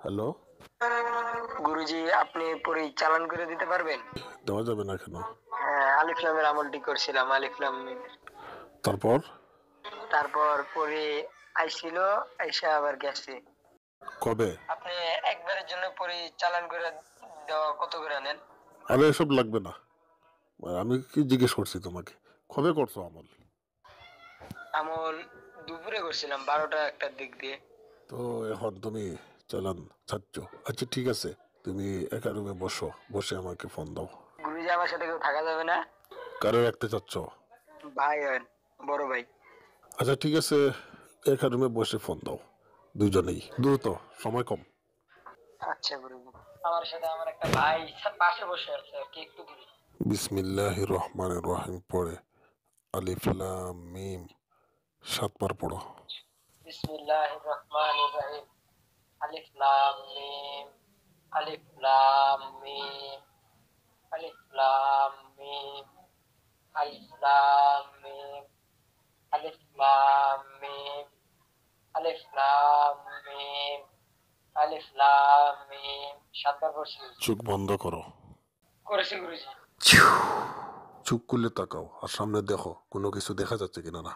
Hello. গুরুজি, আপনি পরিচালন করে দিতে পারবেন? দেওয়া যাবে না কেন? হ্যাঁ, আলিফ লামের আমলটি করছিলাম। আলিফ লাম মিম। তারপর তারপর পরে আইছিল, আইসা আবার গেছে। কবে? আপনি একবারের জন্য পরিচালন করে দেওয়া কত করে নেন? আরে এসব লাগবে না। আমি কি জিজ্ঞেস করছি তোমাকে? কবে করছো আমল? আমল দুপুরে করছিলাম ১২টা ১টার দিক দিয়ে। তো এখন তুমি চালান চাচ্ছ। আচ্ছা ঠিক আছে, তুমি একা রুমে বসো, বসে আমাকে ফোন দাও। গুরুজি, আমার সাথে কেউ থাকা যাবে না? কারে রাখতে চাচ্ছ? ভাই হন, বড় ভাই। আচ্ছা ঠিক আছে, একা রুমে বসে ফোন দাও, দুজনেই দ্রুত, সময় কম। আচ্ছা গুরুজি। আমার সাথে আমার একটা ভাই পাশে বসে আছে আর কি, একটু দূরে। বিসমিল্লাহির রহমানির রহিম পড়ে আলিফ লাম মিম 7 বার পড়ো। বিসমিল্লাহির রহমানির রহিম। আলিফ লাম মিম। আলিফ লাম মিম। আলিফ লাম মিম। আলিফ লাম মিম। আলিফ লাম মিম। আলিফ লাম মিম। আলিফ লাম মিম। ৭ বার পড়ছি। চোখ বন্ধ করো। করেছি গুরুজি। চোখ খুলে তাকাও আর সামনে দেখো কোনো কিছু দেখা যাচ্ছে কিনা না।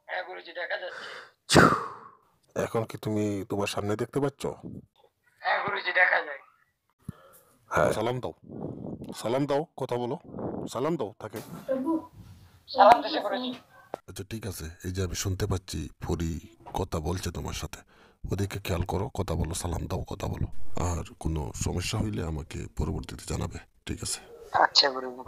হ্যাঁ গুরুজি, দেখা যাচ্ছে। এখন কি তুমি তোমার সামনে দেখতে পাচ্ছ? হ্যাঁ গুরুজি, দেখা যায়। হ্যাঁ, সালাম দাও, সালাম দাও, কথা বলো, সালাম দাও তাকে। সালাম দিছি গুরুজি। আচ্ছা ঠিক আছে, এই যে আমি শুনতে পাচ্ছি পরি কথা বলছে তোমার সাথে, ওদিকে খেয়াল করো, কথা বলো, সালাম দাও, কথা বলো। আর কোনো সমস্যা হইলে আমাকে পরবর্তীতে জানাবে, ঠিক আছে? আচ্ছা গুরুজি।